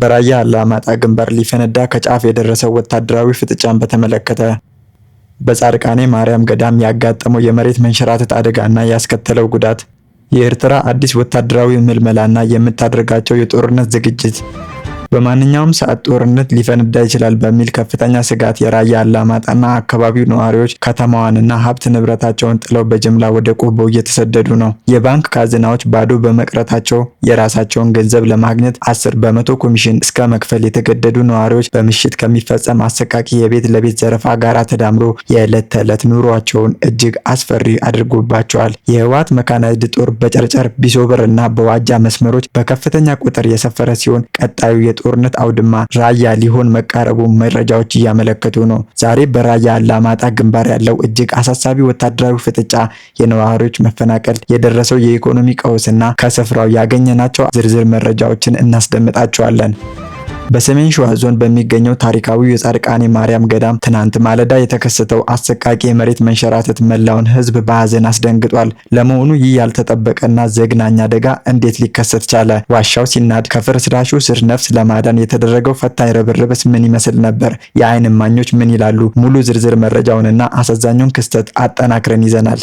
በራያ አላማጣ ግንባር ሊፈነዳ ከጫፍ የደረሰው ወታደራዊ ፍጥጫን በተመለከተ በጻድቃኔ ማርያም ገዳም ያጋጠመው የመሬት መንሸራተት አደጋና ያስከተለው ጉዳት፣ የኤርትራ አዲስ ወታደራዊ ምልመላና የምታደርጋቸው የጦርነት ዝግጅት፣ በማንኛውም ሰዓት ጦርነት ሊፈነዳ ይችላል በሚል ከፍተኛ ስጋት የራያ አላማጣና አካባቢው ነዋሪዎች ከተማዋንና ሀብት ንብረታቸውን ጥለው በጅምላ ወደ ቆቦ እየተሰደዱ ነው። የባንክ ካዝናዎች ባዶ በመቅረታቸው የራሳቸውን ገንዘብ ለማግኘት 10 በመቶ ኮሚሽን እስከ መክፈል የተገደዱ ነዋሪዎች በምሽት ከሚፈጸም አሰቃቂ የቤት ለቤት ዘረፋ ጋር ተዳምሮ የዕለት ተዕለት ኑሯቸውን እጅግ አስፈሪ አድርጎባቸዋል። የህወሓት መካናይዝድ ጦር በጨርጨር ቢሶበር እና በዋጃ መስመሮች በከፍተኛ ቁጥር የሰፈረ ሲሆን ቀጣዩ ጦርነት አውድማ ራያ ሊሆን መቃረቡ መረጃዎች እያመለከቱ ነው። ዛሬ በራያ አላማጣ ግንባር ያለው እጅግ አሳሳቢ ወታደራዊ ፍጥጫ፣ የነዋሪዎች መፈናቀል፣ የደረሰው የኢኮኖሚ ቀውስና ከስፍራው ያገኘናቸው ዝርዝር መረጃዎችን እናስደምጣቸዋለን። በሰሜን ሸዋ ዞን በሚገኘው ታሪካዊ የጻድቃኔ ማርያም ገዳም ትናንት ማለዳ የተከሰተው አሰቃቂ የመሬት መንሸራተት መላውን ሕዝብ በሐዘን አስደንግጧል። ለመሆኑ ይህ ያልተጠበቀና ዘግናኝ አደጋ እንዴት ሊከሰት ቻለ? ዋሻው ሲናድ ከፍርስራሹ ስር ነፍስ ለማዳን የተደረገው ፈታኝ ርብርብስ ምን ይመስል ነበር? የዓይን እማኞች ምን ይላሉ? ሙሉ ዝርዝር መረጃውንና አሳዛኙን ክስተት አጠናክረን ይዘናል።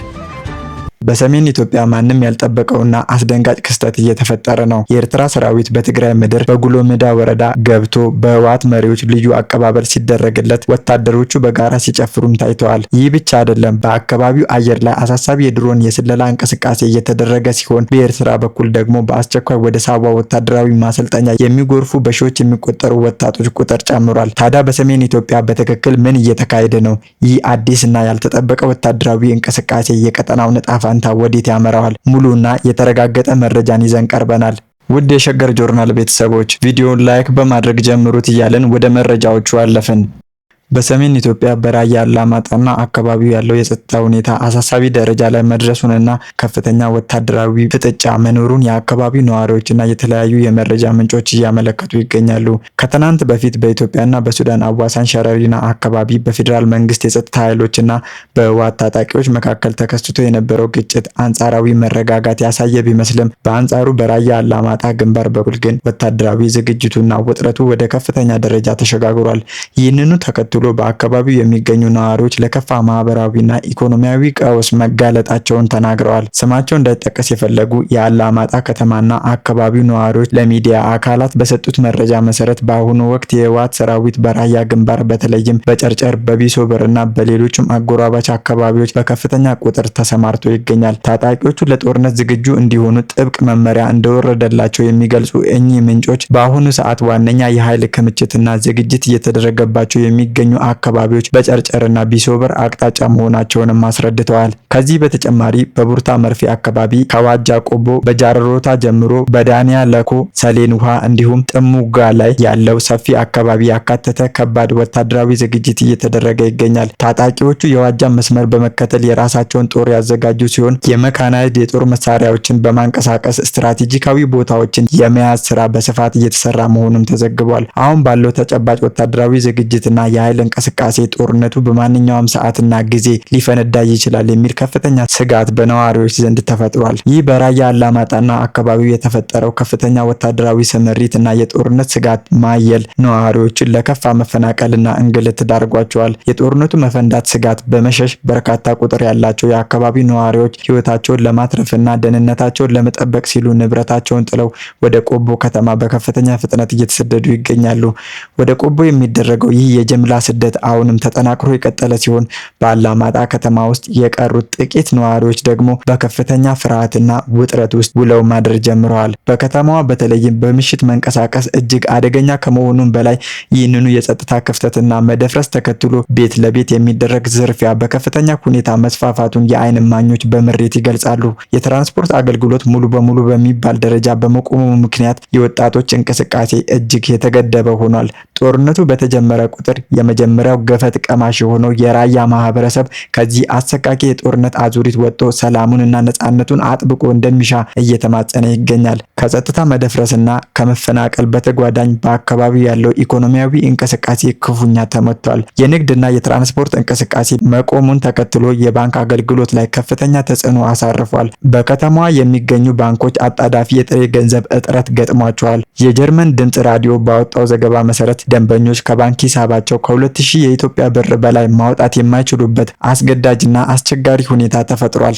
በሰሜን ኢትዮጵያ ማንም ያልጠበቀውና አስደንጋጭ ክስተት እየተፈጠረ ነው። የኤርትራ ሰራዊት በትግራይ ምድር በጉሎምዳ ወረዳ ገብቶ በህወሓት መሪዎች ልዩ አቀባበል ሲደረግለት ወታደሮቹ በጋራ ሲጨፍሩም ታይተዋል። ይህ ብቻ አይደለም። በአካባቢው አየር ላይ አሳሳቢ የድሮን የስለላ እንቅስቃሴ እየተደረገ ሲሆን፣ በኤርትራ በኩል ደግሞ በአስቸኳይ ወደ ሳዋ ወታደራዊ ማሰልጠኛ የሚጎርፉ በሺዎች የሚቆጠሩ ወጣቶች ቁጥር ጨምሯል። ታዲያ በሰሜን ኢትዮጵያ በትክክል ምን እየተካሄደ ነው? ይህ አዲስና ያልተጠበቀ ወታደራዊ እንቅስቃሴ የቀጠናው ዕጣ ፈንታ ወዴት ያመራዋል? ሙሉና የተረጋገጠ መረጃን ይዘን ቀርበናል። ውድ የሸገር ጆርናል ቤተሰቦች ቪዲዮውን ላይክ በማድረግ ጀምሩት እያልን ወደ መረጃዎቹ አለፍን። በሰሜን ኢትዮጵያ በራያ አላማጣና አካባቢው ያለው የጸጥታ ሁኔታ አሳሳቢ ደረጃ ላይ መድረሱንና ከፍተኛ ወታደራዊ ፍጥጫ መኖሩን የአካባቢው ነዋሪዎችና የተለያዩ የመረጃ ምንጮች እያመለከቱ ይገኛሉ። ከትናንት በፊት በኢትዮጵያና በሱዳን አዋሳኝ ሸረሪና አካባቢ በፌዴራል መንግስት የጸጥታ ኃይሎችና በህወሓት ታጣቂዎች መካከል ተከስቶ የነበረው ግጭት አንጻራዊ መረጋጋት ያሳየ ቢመስልም በአንጻሩ በራያ አላማጣ ግንባር በኩል ግን ወታደራዊ ዝግጅቱና ውጥረቱ ወደ ከፍተኛ ደረጃ ተሸጋግሯል። ይህንኑ ተከትሎ በአካባቢው የሚገኙ ነዋሪዎች ለከፋ ማህበራዊና ኢኮኖሚያዊ ቀውስ መጋለጣቸውን ተናግረዋል። ስማቸው እንዳይጠቀስ የፈለጉ የአላማጣ ከተማና አካባቢው ነዋሪዎች ለሚዲያ አካላት በሰጡት መረጃ መሰረት በአሁኑ ወቅት የህወሓት ሰራዊት በራያ ግንባር በተለይም በጨርጨር በቢሶበርና በሌሎችም አጎራባች አካባቢዎች በከፍተኛ ቁጥር ተሰማርቶ ይገኛል። ታጣቂዎቹ ለጦርነት ዝግጁ እንዲሆኑ ጥብቅ መመሪያ እንደወረደላቸው የሚገልጹ እኚህ ምንጮች በአሁኑ ሰዓት ዋነኛ የኃይል ክምችትና ዝግጅት እየተደረገባቸው የሚገኙ አካባቢዎች በጨርጨርና ቢሶበር አቅጣጫ መሆናቸውንም አስረድተዋል። ከዚህ በተጨማሪ በቡርታ መርፌ አካባቢ ከዋጃ ቆቦ በጃረሮታ ጀምሮ በዳንያ ለኮ ሰሌን ውሃ እንዲሁም ጥሙጋ ላይ ያለው ሰፊ አካባቢ ያካተተ ከባድ ወታደራዊ ዝግጅት እየተደረገ ይገኛል። ታጣቂዎቹ የዋጃ መስመር በመከተል የራሳቸውን ጦር ያዘጋጁ ሲሆን የመካናይዝድ የጦር መሳሪያዎችን በማንቀሳቀስ ስትራቴጂካዊ ቦታዎችን የመያዝ ስራ በስፋት እየተሰራ መሆኑም ተዘግቧል። አሁን ባለው ተጨባጭ ወታደራዊ ዝግጅትና የኃይል እንቅስቃሴ ጦርነቱ በማንኛውም ሰዓትና ጊዜ ሊፈነዳ ይችላል የሚል ከፍተኛ ስጋት በነዋሪዎች ዘንድ ተፈጥሯል። ይህ በራያ አላማጣና አካባቢው የተፈጠረው ከፍተኛ ወታደራዊ ስምሪትና የጦርነት ስጋት ማየል ነዋሪዎችን ለከፋ መፈናቀልና እንግልት ዳርጓቸዋል። የጦርነቱ መፈንዳት ስጋት በመሸሽ በርካታ ቁጥር ያላቸው የአካባቢው ነዋሪዎች ህይወታቸውን ለማትረፍና ደህንነታቸውን ለመጠበቅ ሲሉ ንብረታቸውን ጥለው ወደ ቆቦ ከተማ በከፍተኛ ፍጥነት እየተሰደዱ ይገኛሉ። ወደ ቆቦ የሚደረገው ይህ የጅምላ ስደት አሁንም ተጠናክሮ የቀጠለ ሲሆን በአላማጣ ከተማ ውስጥ የቀሩት ጥቂት ነዋሪዎች ደግሞ በከፍተኛ ፍርሃትና ውጥረት ውስጥ ውለው ማደር ጀምረዋል። በከተማዋ በተለይም በምሽት መንቀሳቀስ እጅግ አደገኛ ከመሆኑም በላይ ይህንኑ የጸጥታ ክፍተትና መደፍረስ ተከትሎ ቤት ለቤት የሚደረግ ዝርፊያ በከፍተኛ ሁኔታ መስፋፋቱን የዓይን እማኞች በምሬት ይገልጻሉ። የትራንስፖርት አገልግሎት ሙሉ በሙሉ በሚባል ደረጃ በመቆሙ ምክንያት የወጣቶች እንቅስቃሴ እጅግ የተገደበ ሆኗል። ጦርነቱ በተጀመረ ቁጥር የመጀመሪያው ገፈት ቀማሽ የሆነው የራያ ማህበረሰብ ከዚህ አሰቃቂ የጦርነት አዙሪት ወጥቶ ሰላሙንና ነጻነቱን አጥብቆ እንደሚሻ እየተማጸነ ይገኛል። ከጸጥታ መደፍረስና ከመፈናቀል በተጓዳኝ በአካባቢው ያለው ኢኮኖሚያዊ እንቅስቃሴ ክፉኛ ተመቷል። የንግድና የትራንስፖርት እንቅስቃሴ መቆሙን ተከትሎ የባንክ አገልግሎት ላይ ከፍተኛ ተጽዕኖ አሳርፏል። በከተማዋ የሚገኙ ባንኮች አጣዳፊ የጥሬ ገንዘብ እጥረት ገጥሟቸዋል። የጀርመን ድምጽ ራዲዮ ባወጣው ዘገባ መሰረት ደንበኞች ከባንክ ሂሳባቸው ከ2000 የኢትዮጵያ ብር በላይ ማውጣት የማይችሉበት አስገዳጅና አስቸጋሪ ሁኔታ ተፈጥሯል።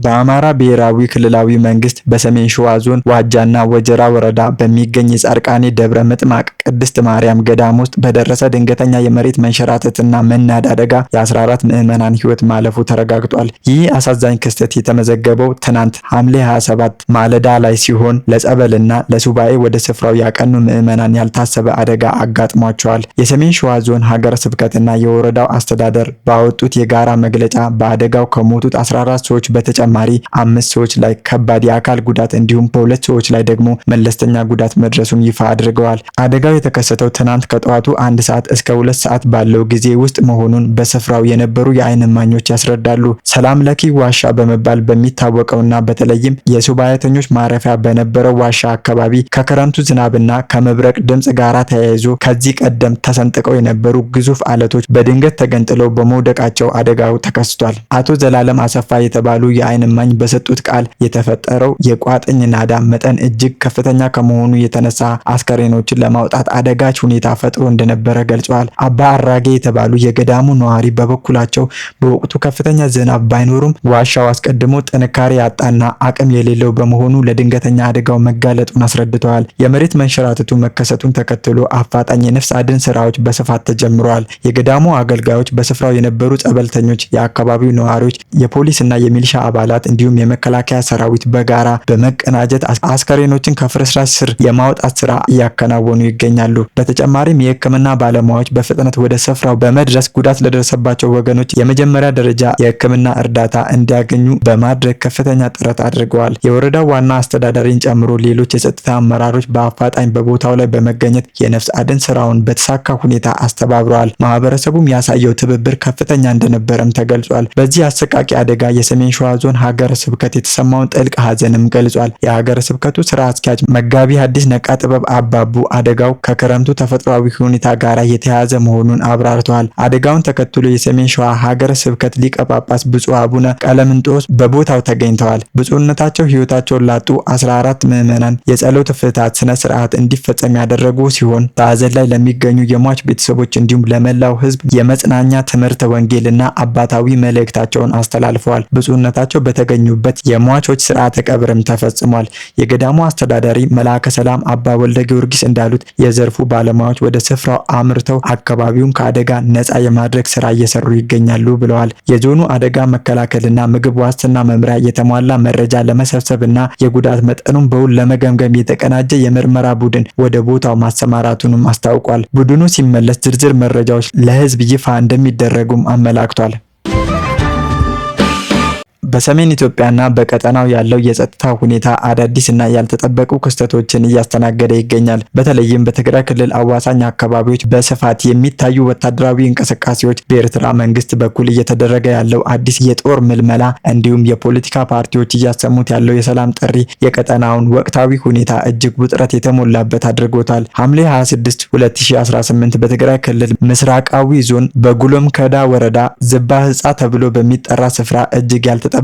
በአማራ ብሔራዊ ክልላዊ መንግስት በሰሜን ሸዋ ዞን ዋጃና ወጀራ ወረዳ በሚገኝ የጻድቃኔ ደብረ ምጥማቅ ቅድስት ማርያም ገዳም ውስጥ በደረሰ ድንገተኛ የመሬት መንሸራተትና መናድ አደጋ የ14 ምዕመናን ሕይወት ማለፉ ተረጋግጧል። ይህ አሳዛኝ ክስተት የተመዘገበው ትናንት ሐምሌ 27 ማለዳ ላይ ሲሆን ለጸበልና ለሱባኤ ወደ ስፍራው ያቀኑ ምዕመናን ያልታሰበ አደጋ አጋጥሟቸዋል። የሰሜን ሸዋ ዞን ሀገረ ስብከትና የወረዳው አስተዳደር ባወጡት የጋራ መግለጫ በአደጋው ከሞቱት 14 ሰዎች በተጨማሪ 5 ሰዎች ላይ ከባድ የአካል ጉዳት እንዲሁም በ2 ሰዎች ላይ ደግሞ መለስተኛ ጉዳት መድረሱን ይፋ አድርገዋል። አደጋው የተከሰተው ትናንት ከጠዋቱ 1 ሰዓት እስከ 2 ሰዓት ባለው ጊዜ ውስጥ መሆኑን በስፍራው የነበሩ የዓይን እማኞች ያስረዳሉ። ሰላም ለኪ ዋሻ በመባል በሚታወቀውና በተለይም የሱባኤተኞች ማረፊያ በነበረው ዋሻ አካባቢ ከክረምቱ ዝናብና ከመብረቅ ድምጽ ጋር ተያይዞ ከዚህ ቀደም ተሰንጥቀው የነበሩ ግዙፍ አለቶች በድንገት ተገንጥለው በመውደቃቸው አደጋው ተከስቷል። አቶ ዘላለም አሰፋ የተባሉ የዓይን እማኝ በሰጡት ቃል የተፈጠረው የቋጥኝ ናዳ መጠን እጅግ ከፍተኛ ከመሆኑ የተነሳ አስከሬኖችን ለማውጣት አደጋች ሁኔታ ፈጥሮ እንደነበረ ገልጸዋል። አባ አራጌ የተባሉ የገዳሙ ነዋሪ በበኩላቸው በወቅቱ ከፍተኛ ዝናብ ባይኖሩም ዋሻው አስቀድሞ ጥንካሬ ያጣና አቅም የሌለው በመሆኑ ለድንገተኛ አደጋው መጋለጡን አስረድተዋል። የመሬት መንሸራተቱ መከሰቱን ተከትሎ አፋጣኝ የነፍስ አድን ስራዎች በስፋት ተጀምረዋል። የገዳሙ አገልጋዮች፣ በስፍራው የነበሩ ጸበልተኞች፣ የአካባቢው ነዋሪዎች፣ የፖሊስና የሚሊሻ አባላት እንዲሁም የመከላከያ ሰራዊት በጋራ በመቀናጀት አስከሬኖችን ከፍርስራሽ ስር የማውጣት ስራ እያከናወኑ ይገኛሉ። በተጨማሪም የሕክምና ባለሙያዎች በፍጥነት ወደ ስፍራው በመድረስ ጉዳት ለደረሰባቸው ወገኖች የመጀመሪያ ደረጃ የሕክምና እርዳታ እንዲያገኙ በማድረግ ከፍተኛ ጥረት አድርገዋል። የወረዳው ዋና አስተዳዳሪን ጨምሮ ሌሎች የጸጥታ አመራሮች በአፋጣኝ በቦታው ላይ በመገኘት የነፍስ አድን ስራውን በተሳካ ሁኔታ አስተባብረዋል። ማህበረሰቡም ያሳየው ትብብር ከፍተኛ እንደነበረም ተገልጿል። በዚህ አሰቃቂ አደጋ የሰሜን ሸዋ ዞን ሀገረ ስብከት የተሰማውን ጥልቅ ሐዘንም ገልጿል። የሀገረ ስብከቱ ስራ አስኪያጅ መጋቢ ሐዲስ ነቃ ጥበብ አባቡ አደጋው ከክረምቱ ተፈጥሯዊ ሁኔታ ጋር የተያያዘ መሆኑን አብራርተዋል። አደጋውን ተከትሎ የሰሜን ሸዋ ሀገረ ስብከት ሊቀ ጳጳስ ብፁዕ አቡነ ቀለምንጦስ በቦታው ተገኝተዋል። ብፁዕነታቸው ሕይወታቸውን ላጡ 14 ምዕመናን የጸሎት ፍትሐት ስነ ስርዓት እንዲፈጸም ያደረጉ ሲሆን በሐዘን ላይ ለሚገኙ የሟች ቤተሰቦች እንዲሁም ለመላው ሕዝብ የመጽናኛ ትምህርተ ወንጌልና አባታዊ መልእክታቸውን አስተላልፈዋል። ብፁዕነታቸው በተገኙበት የሟቾች ስርዓተ ቀብርም ተፈጽሟል። የገዳሙ አስተዳዳሪ መልአከ ሰላም አባ ወልደ ጊዮርጊስ እንዳሉት የዘርፉ ባለሙያዎች ወደ ስፍራው አምርተው አካባቢውን ከአደጋ ነፃ የማድረግ ስራ እየሰሩ ይገኛሉ ብለዋል። የዞኑ አደጋ መከላከልና ምግብ ዋስትና መምሪያ የተሟላ መረጃ ለመሰብሰብና የጉዳት መጠኑን በውል ለመገምገም የተቀናጀ የምርመራ ቡድን ወደ ቦታው ማሰማራቱንም አስታውቋል። ቡድኑ ሲመለስ ዝርዝር መረጃዎች ለህዝብ ይፋ እንደሚደረጉም አመላክቷል። በሰሜን ኢትዮጵያና በቀጠናው ያለው የጸጥታ ሁኔታ አዳዲስና ያልተጠበቁ ክስተቶችን እያስተናገደ ይገኛል። በተለይም በትግራይ ክልል አዋሳኝ አካባቢዎች በስፋት የሚታዩ ወታደራዊ እንቅስቃሴዎች፣ በኤርትራ መንግስት በኩል እየተደረገ ያለው አዲስ የጦር ምልመላ እንዲሁም የፖለቲካ ፓርቲዎች እያሰሙት ያለው የሰላም ጥሪ የቀጠናውን ወቅታዊ ሁኔታ እጅግ ውጥረት የተሞላበት አድርጎታል። ሐምሌ 26 2018 በትግራይ ክልል ምስራቃዊ ዞን በጉሎም ከዳ ወረዳ ዝባ ህጻ ተብሎ በሚጠራ ስፍራ እጅግ ያልተጠበቀና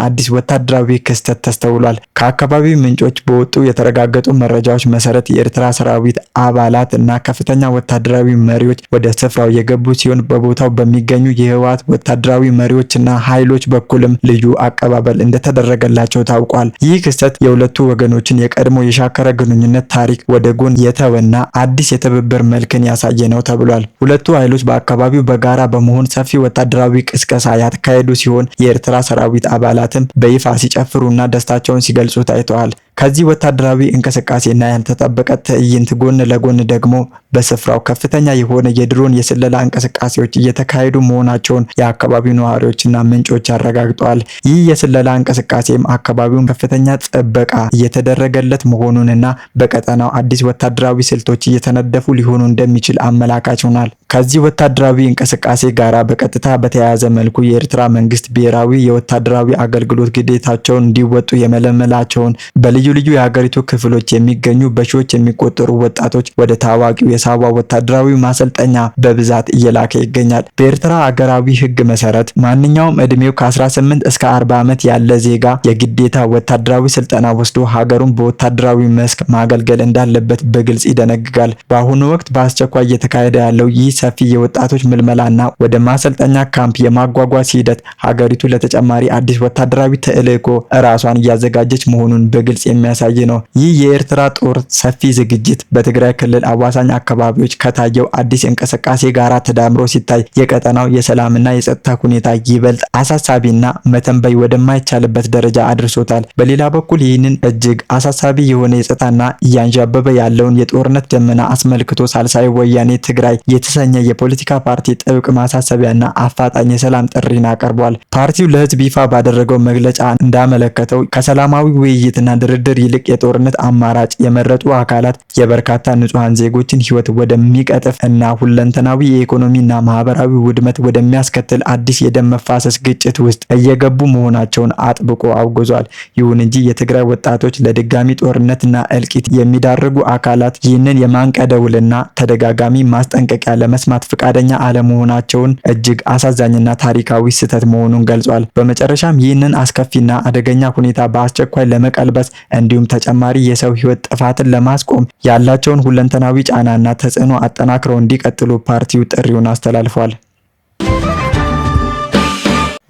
አዲስ ወታደራዊ ክስተት ተስተውሏል። ከአካባቢው ምንጮች በወጡ የተረጋገጡ መረጃዎች መሰረት የኤርትራ ሰራዊት አባላት እና ከፍተኛ ወታደራዊ መሪዎች ወደ ስፍራው የገቡ ሲሆን በቦታው በሚገኙ የህወሓት ወታደራዊ መሪዎችና ኃይሎች በኩልም ልዩ አቀባበል እንደተደረገላቸው ታውቋል። ይህ ክስተት የሁለቱ ወገኖችን የቀድሞ የሻከረ ግንኙነት ታሪክ ወደ ጎን የተወና አዲስ የትብብር መልክን ያሳየ ነው ተብሏል። ሁለቱ ኃይሎች በአካባቢው በጋራ በመሆን ሰፊ ወታደራዊ ቅስቀሳ ያካሄዱ ሲሆን የኤርትራ ሰራዊት አባላትም በይፋ ሲጨፍሩና ደስታቸውን ሲገልጹ ታይተዋል። ከዚህ ወታደራዊ እንቅስቃሴና ያልተጠበቀ ትዕይንት ጎን ለጎን ደግሞ በስፍራው ከፍተኛ የሆነ የድሮን የስለላ እንቅስቃሴዎች እየተካሄዱ መሆናቸውን የአካባቢው ነዋሪዎችና ምንጮች አረጋግጠዋል። ይህ የስለላ እንቅስቃሴም አካባቢውን ከፍተኛ ጥበቃ እየተደረገለት መሆኑንና በቀጠናው አዲስ ወታደራዊ ስልቶች እየተነደፉ ሊሆኑ እንደሚችል አመላካች ሆኗል። ከዚህ ወታደራዊ እንቅስቃሴ ጋራ በቀጥታ በተያያዘ መልኩ የኤርትራ መንግስት ብሔራዊ የወታደራዊ አገልግሎት ግዴታቸውን እንዲወጡ የመለመላቸውን በልዩ ልዩ የሀገሪቱ ክፍሎች የሚገኙ በሺዎች የሚቆጠሩ ወጣቶች ወደ ታዋቂው የሳዋ ወታደራዊ ማሰልጠኛ በብዛት እየላከ ይገኛል። በኤርትራ ሀገራዊ ሕግ መሰረት ማንኛውም እድሜው ከ18 እስከ 40 ዓመት ያለ ዜጋ የግዴታ ወታደራዊ ስልጠና ወስዶ ሀገሩን በወታደራዊ መስክ ማገልገል እንዳለበት በግልጽ ይደነግጋል። በአሁኑ ወቅት በአስቸኳይ እየተካሄደ ያለው ይህ ሰፊ የወጣቶች ምልመላና ወደ ማሰልጠኛ ካምፕ የማጓጓዝ ሂደት ሀገሪቱ ለተጨማሪ አዲስ ወታደራዊ ተልዕኮ ራሷን እያዘጋጀች መሆኑን በግልጽ የሚያሳይ ነው። ይህ የኤርትራ ጦር ሰፊ ዝግጅት በትግራይ ክልል አዋሳኝ አካባቢዎች ከታየው አዲስ እንቅስቃሴ ጋራ ተዳምሮ ሲታይ የቀጠናው የሰላምና የጸጥታ ሁኔታ ይበልጥ አሳሳቢና መተንበይ ወደማይቻልበት ደረጃ አድርሶታል። በሌላ በኩል ይህንን እጅግ አሳሳቢ የሆነ የጸጥታና እያንዣበበ ያለውን የጦርነት ደመና አስመልክቶ ሳልሳይ ወያኔ ትግራይ የተሰኘ የፖለቲካ ፓርቲ ጥብቅ ማሳሰቢያና አፋጣኝ የሰላም ጥሪን አቀርቧል። ፓርቲው ለህዝብ ይፋ ባደረገው መግለጫ እንዳመለከተው ከሰላማዊ ውይይትና ድርድር ይልቅ የጦርነት አማራጭ የመረጡ አካላት የበርካታ ንጹሃን ዜጎችን ህይወት ወደሚቀጥፍ እና ሁለንተናዊ የኢኮኖሚና ማህበራዊ ውድመት ወደሚያስከትል አዲስ የደም መፋሰስ ግጭት ውስጥ እየገቡ መሆናቸውን አጥብቆ አውግዟል። ይሁን እንጂ የትግራይ ወጣቶች ለድጋሚ ጦርነትና እልቂት የሚዳርጉ አካላት ይህንን የማንቀደውልና ተደጋጋሚ ማስጠንቀቂያ ለመስማት ፈቃደኛ አለመሆናቸውን እጅግ አሳዛኝና ታሪካዊ ስህተት መሆኑን ገልጿል። በመጨረሻም ይህንን አስከፊና አደገኛ ሁኔታ በአስቸኳይ ለመቀልበስ እንዲሁም ተጨማሪ የሰው ህይወት ጥፋትን ለማስቆም ያላቸውን ሁለንተናዊ ጫናና ተጽዕኖ አጠናክረው እንዲቀጥሉ ፓርቲው ጥሪውን አስተላልፏል።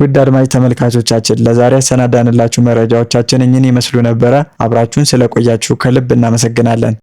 ውድ አድማጭ ተመልካቾቻችን ለዛሬ ያሰናዳንላችሁ መረጃዎቻችን እኚህን ይመስሉ ነበረ። አብራችሁን ስለቆያችሁ ከልብ እናመሰግናለን።